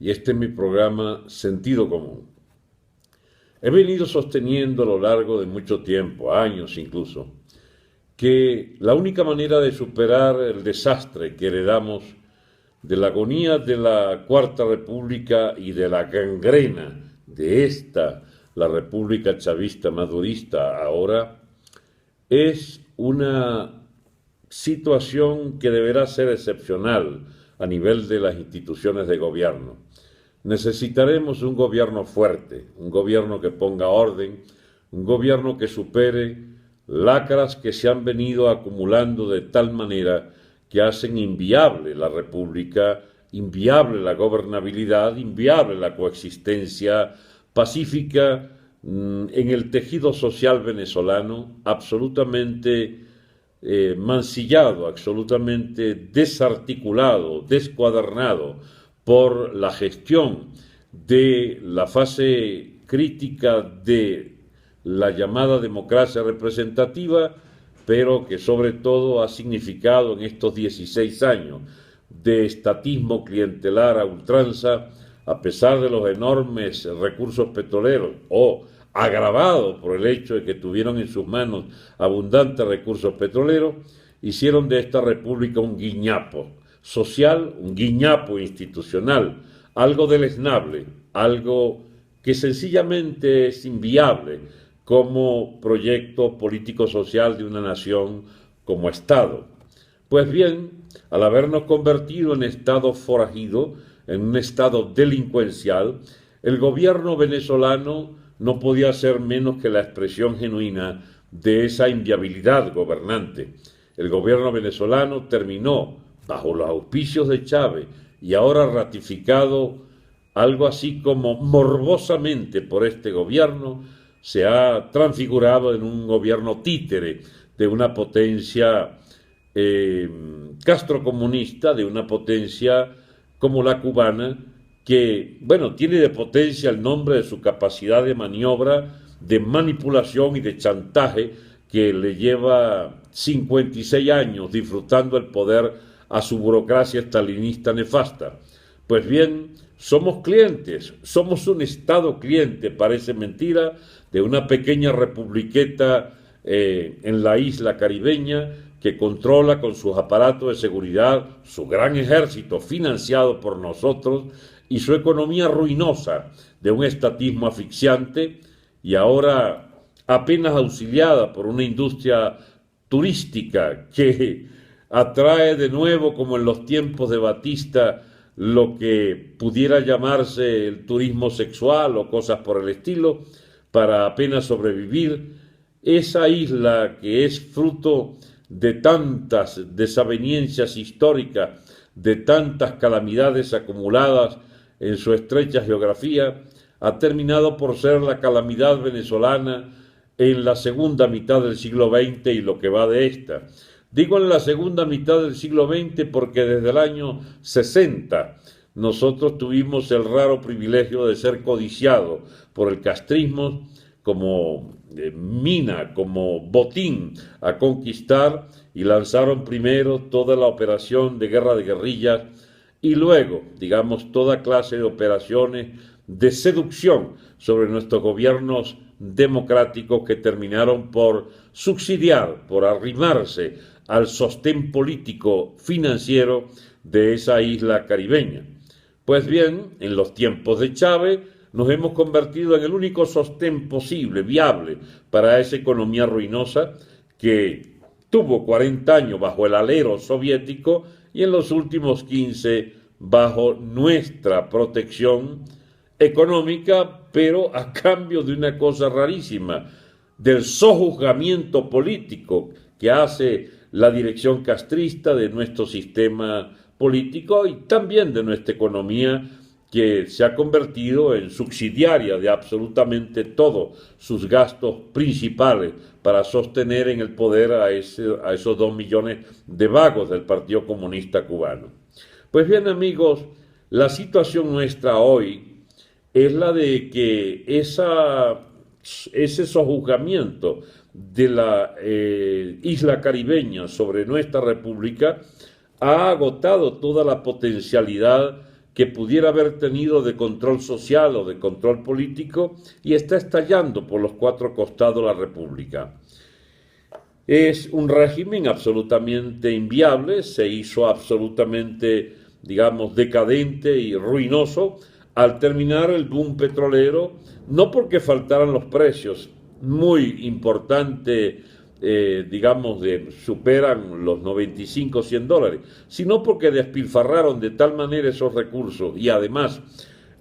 y este es mi programa Sentido Común. He venido sosteniendo a lo largo de mucho tiempo, años incluso, que la única manera de superar el desastre que heredamos de la agonía de la Cuarta República y de la gangrena de esta, la República Chavista Madurista ahora, es una situación que deberá ser excepcional a nivel de las instituciones de gobierno. Necesitaremos un gobierno fuerte, un gobierno que ponga orden, un gobierno que supere lacras que se han venido acumulando de tal manera que hacen inviable la república, inviable la gobernabilidad, inviable la coexistencia pacífica en el tejido social venezolano, absolutamente mancillado, absolutamente desarticulado, descuadernado por la gestión de la fase crítica de la llamada democracia representativa, pero que sobre todo ha significado en estos 16 años de estatismo clientelar a ultranza, a pesar de los enormes recursos petroleros, o agravado por el hecho de que tuvieron en sus manos abundantes recursos petroleros, hicieron de esta república un guiñapo social, un guiñapo institucional, algo deleznable, algo que sencillamente es inviable como proyecto político-social de una nación como Estado. Pues bien, al habernos convertido en Estado forajido, en un Estado delincuencial, el gobierno venezolano no podía ser menos que la expresión genuina de esa inviabilidad gobernante. El gobierno venezolano terminó bajo los auspicios de Chávez y ahora ratificado algo así como morbosamente por este gobierno, se ha transfigurado en un gobierno títere de una potencia castrocomunista, de una potencia como la cubana, que, bueno, tiene de potencia el nombre de su capacidad de maniobra, de manipulación y de chantaje, que le lleva 56 años disfrutando el poder a su burocracia estalinista nefasta. Pues bien, somos clientes, somos un Estado cliente, parece mentira, de una pequeña republiqueta en la isla caribeña que controla con sus aparatos de seguridad su gran ejército financiado por nosotros y su economía ruinosa de un estatismo asfixiante y ahora apenas auxiliada por una industria turística que atrae de nuevo, como en los tiempos de Batista, lo que pudiera llamarse el turismo sexual o cosas por el estilo, para apenas sobrevivir. Esa isla que es fruto de tantas desavenencias históricas, de tantas calamidades acumuladas en su estrecha geografía, ha terminado por ser la calamidad venezolana en la segunda mitad del siglo XX y lo que va de esta. Digo en la segunda mitad del siglo XX porque desde el año 60 nosotros tuvimos el raro privilegio de ser codiciados por el castrismo como mina, como botín a conquistar, y lanzaron primero toda la operación de guerra de guerrillas y luego, digamos, toda clase de operaciones de seducción sobre nuestros gobiernos democráticos que terminaron por subsidiar, por arrimarse al sostén político financiero de esa isla caribeña. Pues bien, en los tiempos de Chávez nos hemos convertido en el único sostén posible, viable, para esa economía ruinosa que tuvo 40 años bajo el alero soviético y en los últimos 15 bajo nuestra protección económica, pero a cambio de una cosa rarísima, del sojuzgamiento político que hace la dirección castrista de nuestro sistema político y también de nuestra economía, que se ha convertido en subsidiaria de absolutamente todos sus gastos principales para sostener en el poder a esos 2 millones de vagos del Partido Comunista Cubano. Pues bien, amigos, la situación nuestra hoy es la de que ese sojuzgamiento de la isla caribeña sobre nuestra república ha agotado toda la potencialidad que pudiera haber tenido de control social o de control político, y está estallando por los cuatro costados de la República. Es un régimen absolutamente inviable, se hizo absolutamente, digamos, decadente y ruinoso al terminar el boom petrolero, no porque faltaran los precios, muy importante, digamos, superan los 95, $100, sino porque despilfarraron de tal manera esos recursos y además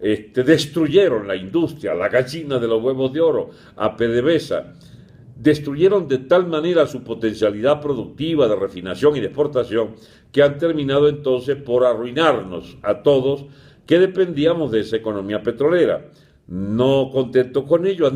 destruyeron la industria, la gallina de los huevos de oro, a PDVSA, destruyeron de tal manera su potencialidad productiva de refinación y de exportación que han terminado entonces por arruinarnos a todos que dependíamos de esa economía petrolera. No contentos con ello,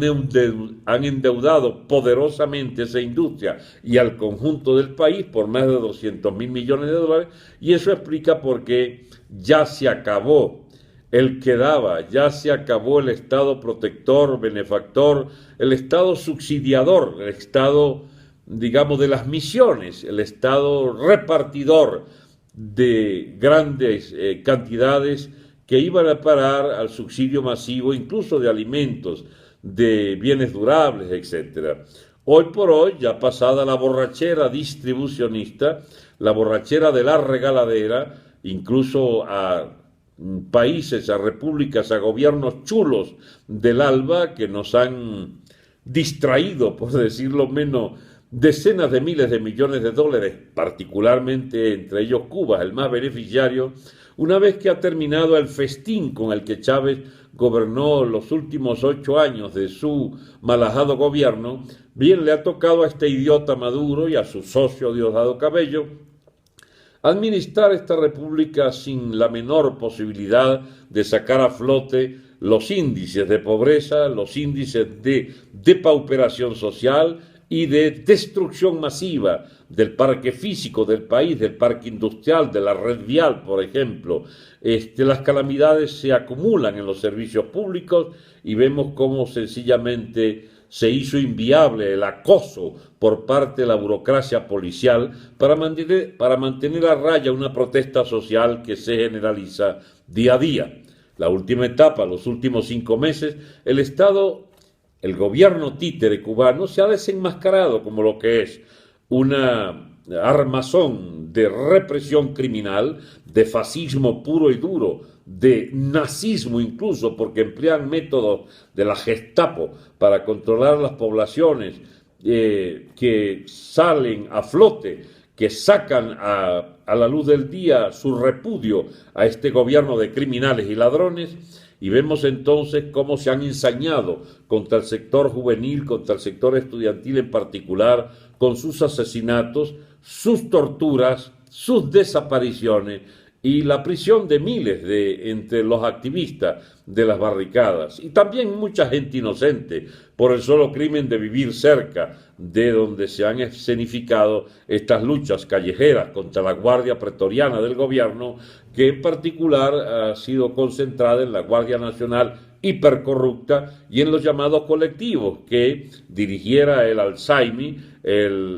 han endeudado poderosamente esa industria y al conjunto del país por más de 200.000 millones de dólares, y eso explica por qué ya se acabó el que daba, ya se acabó el Estado protector, benefactor, el Estado subsidiador, el Estado, digamos, de las misiones, el Estado repartidor de grandes cantidades que iban a parar al subsidio masivo, incluso de alimentos, de bienes durables, etc. Hoy por hoy, ya pasada la borrachera distribucionista, la borrachera de la regaladera, incluso a países, a repúblicas, a gobiernos chulos del ALBA que nos han distraído, por decirlo menos, decenas de miles de millones de dólares, particularmente entre ellos Cuba, el más beneficiario, una vez que ha terminado el festín con el que Chávez gobernó los últimos 8 años de su malhadado gobierno. Bien le ha tocado a este idiota Maduro y a su socio Diosdado Cabello administrar esta república sin la menor posibilidad de sacar a flote los índices de pobreza, los índices de depauperación social y de destrucción masiva del parque físico del país, del parque industrial, de la red vial, por ejemplo. Las calamidades se acumulan en los servicios públicos y vemos cómo sencillamente se hizo inviable el acoso por parte de la burocracia policial para mantener a raya una protesta social que se generaliza día a día. La última etapa, los últimos 5 meses, el gobierno títere cubano se ha desenmascarado como lo que es una armazón de represión criminal, de fascismo puro y duro, de nazismo incluso, porque emplean métodos de la Gestapo para controlar las poblaciones que salen a flote, que sacan a la luz del día su repudio a este gobierno de criminales y ladrones. Y vemos entonces cómo se han ensañado contra el sector juvenil, contra el sector estudiantil en particular, con sus asesinatos, sus torturas, sus desapariciones y la prisión de miles entre los activistas de las barricadas. Y también mucha gente inocente por el solo crimen de vivir cerca de donde se han escenificado estas luchas callejeras contra la Guardia Pretoriana del gobierno, que en particular ha sido concentrada en la Guardia Nacional hipercorrupta y en los llamados colectivos que dirigiera el Alzheimer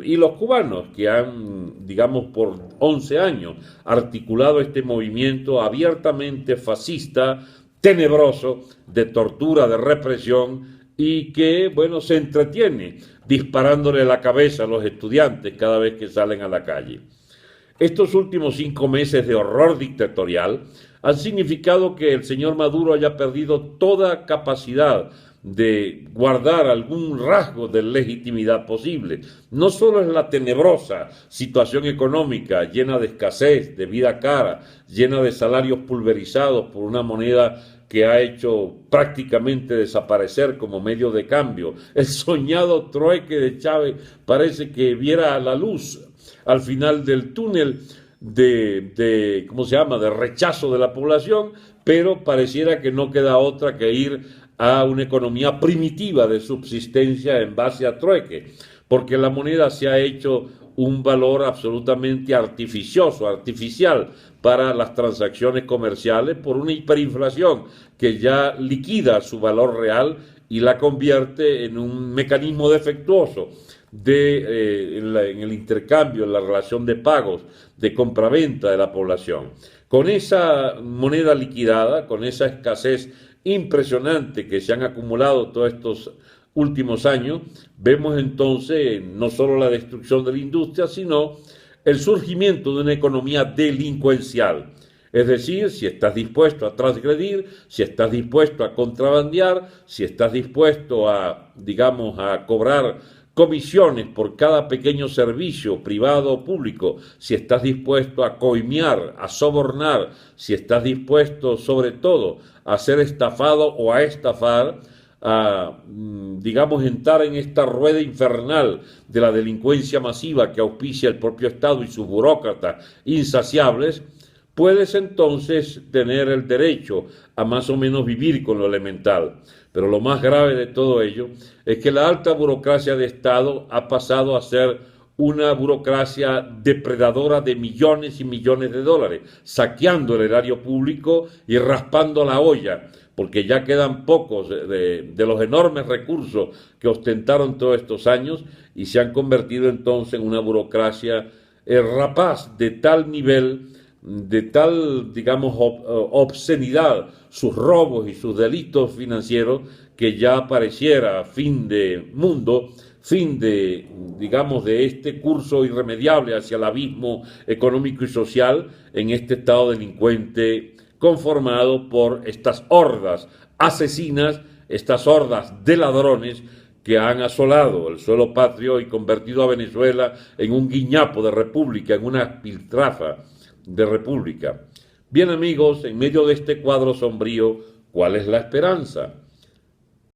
y los cubanos que han, digamos, por 11 años articulado este movimiento abiertamente fascista, tenebroso, de tortura, de represión y que, bueno, se entretiene disparándole la cabeza a los estudiantes cada vez que salen a la calle. Estos últimos 5 meses de horror dictatorial han significado que el señor Maduro haya perdido toda capacidad de guardar algún rasgo de legitimidad posible. No solo es la tenebrosa situación económica llena de escasez, de vida cara, llena de salarios pulverizados por una moneda que ha hecho prácticamente desaparecer como medio de cambio. El soñado trueque de Chávez parece que viera la luz al final del túnel ¿cómo se llama?, de rechazo de la población, pero pareciera que no queda otra que ir a una economía primitiva de subsistencia en base a trueque, porque la moneda se ha hecho un valor absolutamente artificial para las transacciones comerciales por una hiperinflación que ya liquida su valor real y la convierte en un mecanismo defectuoso en el intercambio, en la relación de pagos, de compraventa de la población. Con esa moneda liquidada, con esa escasez impresionante que se han acumulado todos estos últimos años, vemos entonces no solo la destrucción de la industria, sino el surgimiento de una economía delincuencial. Es decir, si estás dispuesto a transgredir, si estás dispuesto a contrabandear, si estás dispuesto a, digamos, a cobrar comisiones por cada pequeño servicio privado o público, si estás dispuesto a coimear, a sobornar, si estás dispuesto sobre todo a ser estafado o a estafar, a, digamos, entrar en esta rueda infernal de la delincuencia masiva que auspicia el propio Estado y sus burócratas insaciables, puedes entonces tener el derecho a más o menos vivir con lo elemental. Pero lo más grave de todo ello es que la alta burocracia de Estado ha pasado a ser una burocracia depredadora de millones y millones de dólares, saqueando el erario público y raspando la olla, porque ya quedan pocos de los enormes recursos que ostentaron todos estos años y se han convertido entonces en una burocracia rapaz de tal nivel, de tal, digamos, obscenidad, sus robos y sus delitos financieros, que ya pareciera fin de mundo, fin de, digamos, de este curso irremediable hacia el abismo económico y social en este estado delincuente conformado por estas hordas asesinas, estas hordas de ladrones que han asolado el suelo patrio y convertido a Venezuela en un guiñapo de república, en una piltrafa de república. Bien amigos, en medio de este cuadro sombrío, ¿cuál es la esperanza?